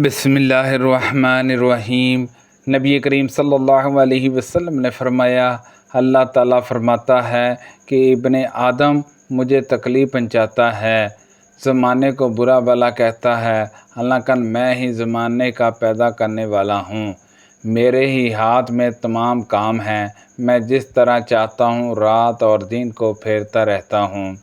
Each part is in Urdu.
بسم اللہ الرحمن الرحیم۔ نبی کریم صلی اللہ علیہ وسلم نے فرمایا، اللہ تعالیٰ فرماتا ہے کہ ابن آدم مجھے تکلیف پہنچاتا ہے، زمانے کو برا بھلا کہتا ہے، حالانکہ میں ہی زمانے کا پیدا کرنے والا ہوں، میرے ہی ہاتھ میں تمام کام ہیں، میں جس طرح چاہتا ہوں رات اور دن کو پھیرتا رہتا ہوں۔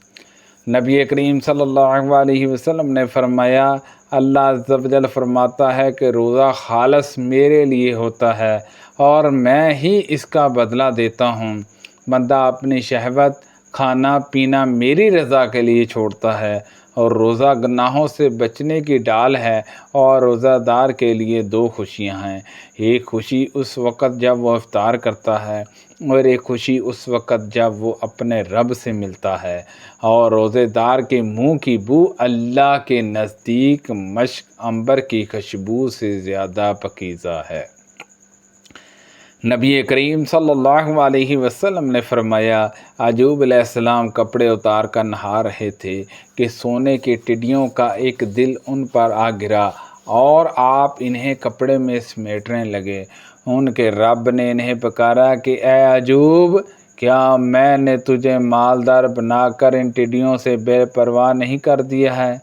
نبی کریم صلی اللہ علیہ وسلم نے فرمایا، اللہ عز و جل فرماتا ہے کہ روزہ خالص میرے لیے ہوتا ہے اور میں ہی اس کا بدلہ دیتا ہوں۔ بندہ اپنی شہوت کھانا پینا میری رضا کے لیے چھوڑتا ہے، اور روزہ گناہوں سے بچنے کی ڈال ہے، اور روزہ دار کے لیے دو خوشیاں ہیں، ایک خوشی اس وقت جب وہ افطار کرتا ہے، اور ایک خوشی اس وقت جب وہ اپنے رب سے ملتا ہے، اور روزے دار کے منہ کی بو اللہ کے نزدیک مشک عنبر کی خوشبو سے زیادہ پاکیزہ ہے۔ نبی کریم صلی اللہ علیہ وسلم نے فرمایا، ایوب علیہ السلام کپڑے اتار کر نہا رہے تھے کہ سونے کی ٹڈیوں کا ایک دل ان پر آ گرا، اور آپ انہیں کپڑے میں سمیٹنے لگے۔ ان کے رب نے انہیں پکارا کہ اے ایوب، کیا میں نے تجھے مالدار بنا کر ان ٹڈیوں سے بے پرواہ نہیں کر دیا ہے؟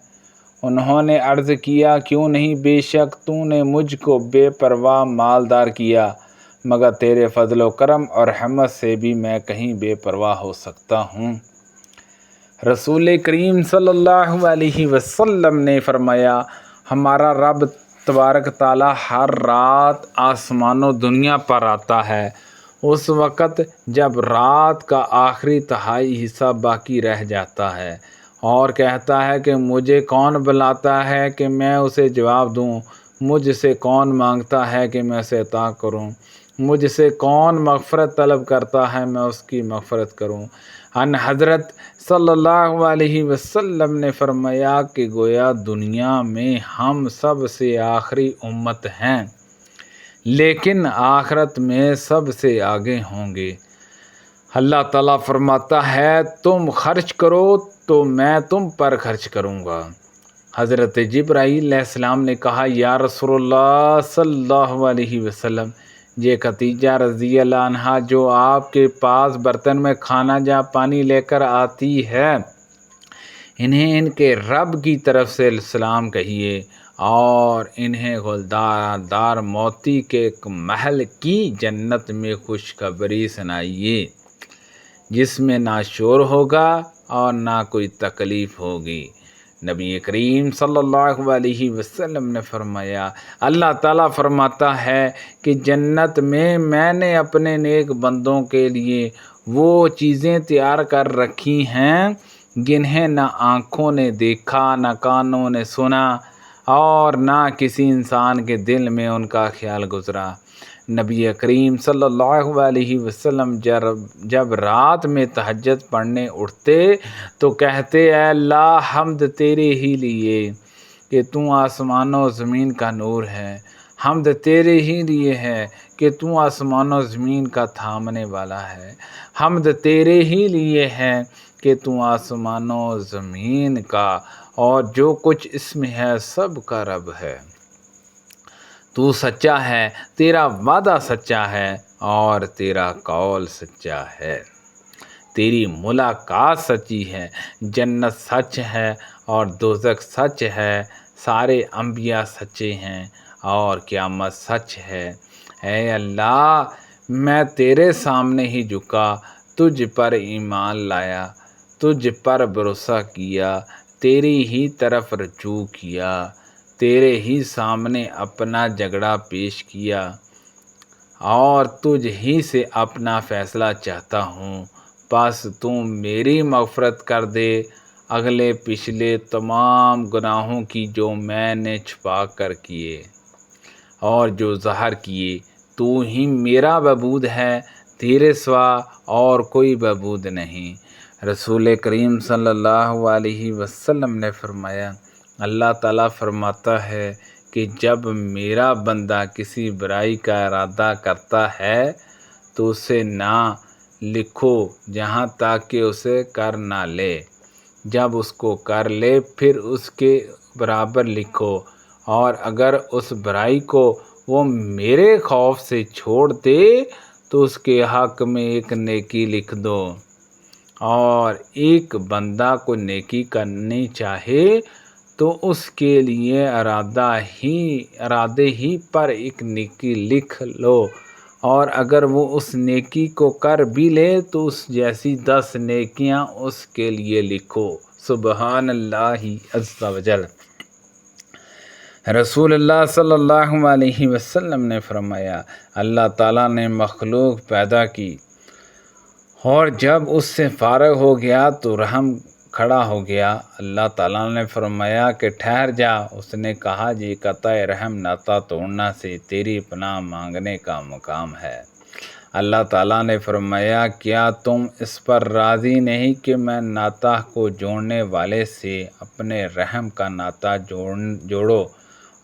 انہوں نے عرض کیا، کیوں نہیں، بے شک تو نے مجھ کو بے پرواہ مالدار کیا، مگر تیرے فضل و کرم اور رحمت سے بھی میں کہیں بے پرواہ ہو سکتا ہوں۔ رسول کریم صلی اللہ علیہ وسلم نے فرمایا، ہمارا رب تبارک تعالیٰ ہر رات آسمان و دنیا پر آتا ہے، اس وقت جب رات کا آخری تہائی حصہ باقی رہ جاتا ہے، اور کہتا ہے کہ مجھے کون بلاتا ہے کہ میں اسے جواب دوں، مجھ سے کون مانگتا ہے کہ میں اسے عطا کروں، مجھ سے کون مغفرت طلب کرتا ہے میں اس کی مغفرت کروں۔ ان حضرت صلی اللہ علیہ وسلم نے فرمایا کہ گویا دنیا میں ہم سب سے آخری امت ہیں، لیکن آخرت میں سب سے آگے ہوں گے۔ اللہ تعالیٰ فرماتا ہے، تم خرچ کرو تو میں تم پر خرچ کروں گا۔ حضرت جبرائیل علیہ السلام نے کہا، یا رسول اللہ صلی اللہ علیہ وسلم، یہ خدیجہ رضی اللہ عنہا جو آپ کے پاس برتن میں کھانا یا پانی لے کر آتی ہے، انہیں ان کے رب کی طرف سے سلام کہیے، اور انہیں گلدار موتی کے ایک محل کی جنت میں خوشخبری سنائیے، جس میں نہ شور ہوگا اور نہ کوئی تکلیف ہوگی۔ نبی کریم صلی اللہ علیہ وسلم نے فرمایا، اللہ تعالیٰ فرماتا ہے کہ جنت میں نے اپنے نیک بندوں کے لیے وہ چیزیں تیار کر رکھی ہیں جنہیں نہ آنکھوں نے دیکھا، نہ کانوں نے سنا، اور نہ کسی انسان کے دل میں ان کا خیال گزرا۔ نبی کریم صلی اللہ علیہ وسلم جب رات میں تہجد پڑھنے اٹھتے تو کہتے، اے اللہ، حمد تیرے ہی لیے کہ تو آسمان و زمین کا نور ہے، حمد تیرے ہی لیے ہے کہ تو آسمان و زمین کا تھامنے والا ہے، حمد تیرے ہی لیے ہے کہ تو آسمان و زمین کا اور جو کچھ اس میں ہے سب کا رب ہے۔ تو سچا ہے، تیرا وعدہ سچا ہے، اور تیرا قول سچا ہے، تیری ملاقات سچی ہے، جنت سچ ہے اور دوزخ سچ ہے، سارے انبیاء سچے ہیں اور قیامت سچ ہے۔ اے اللہ، میں تیرے سامنے ہی جھکا، تجھ پر ایمان لایا، تجھ پر بھروسہ کیا، تیری ہی طرف رجوع کیا، تیرے ہی سامنے اپنا جھگڑا پیش کیا، اور تجھ ہی سے اپنا فیصلہ چاہتا ہوں، بس تم میری مغفرت کر دے اگلے پچھلے تمام گناہوں کی جو میں نے چھپا کر کیے اور جو ظاہر کیے۔ تو ہی میرا معبود ہے، تیرے سوا اور کوئی معبود نہیں۔ رسول کریم صلی اللہ علیہ وسلم نے فرمایا، اللہ تعالیٰ فرماتا ہے کہ جب میرا بندہ کسی برائی کا ارادہ کرتا ہے تو اسے نہ لکھو جہاں تک کہ اسے کر نہ لے، جب اس کو کر لے پھر اس کے برابر لکھو، اور اگر اس برائی کو وہ میرے خوف سے چھوڑ دے تو اس کے حق میں ایک نیکی لکھ دو، اور ایک بندہ کو نیکی کرنی چاہے تو اس کے لیے ارادے ہی پر ایک نیکی لکھ لو، اور اگر وہ اس نیکی کو کر بھی لے تو اس جیسی 10 نیکیاں اس کے لیے لکھو۔ سبحان اللہ عز و جل۔ رسول اللہ صلی اللہ علیہ وسلم نے فرمایا، اللہ تعالیٰ نے مخلوق پیدا کی اور جب اس سے فارغ ہو گیا تو رحم کھڑا ہو گیا۔ اللہ تعالیٰ نے فرمایا کہ ٹھہر جا۔ اس نے کہا، جی قطع رحم ناتا توڑنا سے تیری پناہ مانگنے کا مقام ہے۔ اللہ تعالیٰ نے فرمایا، کیا تم اس پر راضی نہیں کہ میں ناتا کو جوڑنے والے سے اپنے رحم کا ناتا جوڑو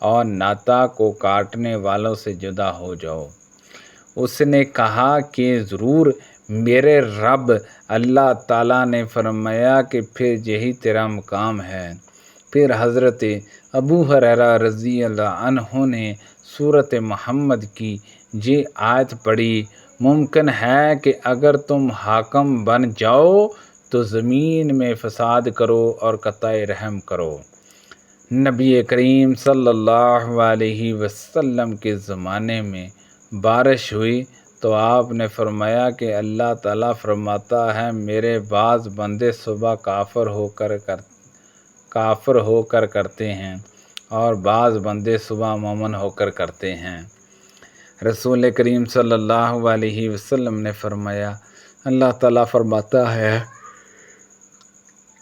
اور ناتا کو کاٹنے والوں سے جدا ہو جاؤ؟ اس نے کہا کہ ضرور میرے رب۔ اللہ تعالیٰ نے فرمایا کہ پھر یہی تیرا مقام ہے۔ پھر حضرت ابو ہریرہ رضی اللہ عنہ نے سورۃ محمد کی یہ آیت پڑھی، ممکن ہے کہ اگر تم حاکم بن جاؤ تو زمین میں فساد کرو اور قطع رحم کرو۔ نبی کریم صلی اللہ علیہ وسلم کے زمانے میں بارش ہوئی تو آپ نے فرمایا کہ اللہ تعالیٰ فرماتا ہے، میرے بعض بندے صبح کافر ہو کر کرتے ہیں اور بعض بندے صبح مومن ہو کر کرتے ہیں۔ رسول کریم صلی اللہ علیہ وسلم نے فرمایا، اللہ تعالیٰ فرماتا ہے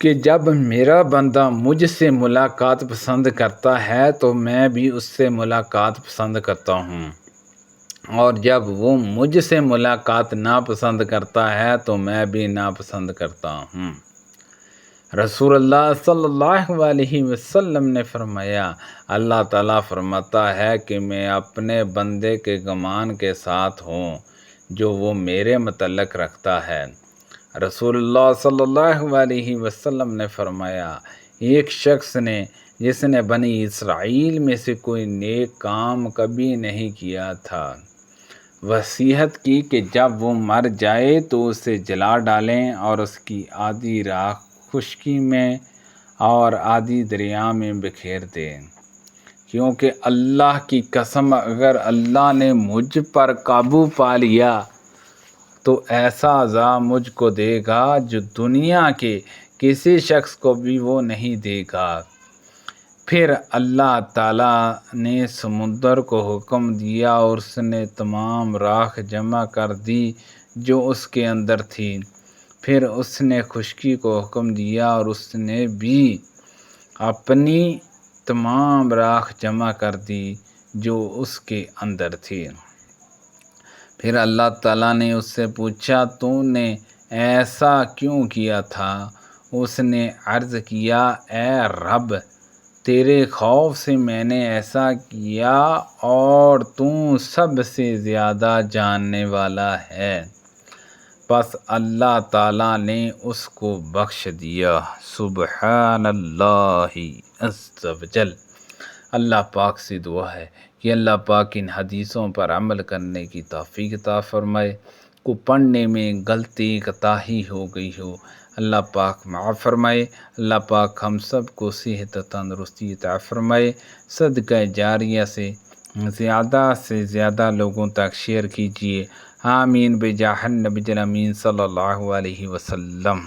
کہ جب میرا بندہ مجھ سے ملاقات پسند کرتا ہے تو میں بھی اس سے ملاقات پسند کرتا ہوں، اور جب وہ مجھ سے ملاقات ناپسند کرتا ہے تو میں بھی ناپسند کرتا ہوں۔ رسول اللہ صلی اللہ علیہ وسلم نے فرمایا، اللہ تعالیٰ فرماتا ہے کہ میں اپنے بندے کے گمان کے ساتھ ہوں جو وہ میرے متعلق رکھتا ہے۔ رسول اللہ صلی اللہ علیہ وسلم نے فرمایا، ایک شخص نے جس نے بنی اسرائیل میں سے کوئی نیک کام کبھی نہیں کیا تھا، وصیت کی کہ جب وہ مر جائے تو اسے جلا ڈالیں اور اس کی آدھی راکھ خشکی میں اور آدھی دریا میں بکھیر دیں، کیونکہ اللہ کی قسم اگر اللہ نے مجھ پر قابو پا لیا تو ایسا عذاب مجھ کو دے گا جو دنیا کے کسی شخص کو بھی وہ نہیں دے گا۔ پھر اللہ تعالیٰ نے سمندر کو حکم دیا اور اس نے تمام راکھ جمع کر دی جو اس کے اندر تھی۔ پھر اس نے خشکی کو حکم دیا اور اس نے بھی اپنی تمام راکھ جمع کر دی جو اس کے اندر تھی۔ پھر اللہ تعالیٰ نے اس سے پوچھا، تو نے ایسا کیوں کیا تھا؟ اس نے عرض کیا، اے رب، تیرے خوف سے میں نے ایسا کیا اور تو سب سے زیادہ جاننے والا ہے۔ پس اللہ تعالیٰ نے اس کو بخش دیا۔ سبحان اللہ عز و جل۔ اللہ پاک سے دعا ہے کہ اللہ پاک ان حدیثوں پر عمل کرنے کی توفیق عطا فرمائے۔ کو پڑھنے میں غلطی کوتاہی ہو گئی ہو، اللہ پاک معاف فرمائے۔ اللہ پاک ہم سب کو صحت و تندرستی عطا فرمائے۔ صدقہ جاریہ سے زیادہ لوگوں تک شیئر کیجیے۔ آمین بجاہ النبی الامین صلی اللہ علیہ وسلم۔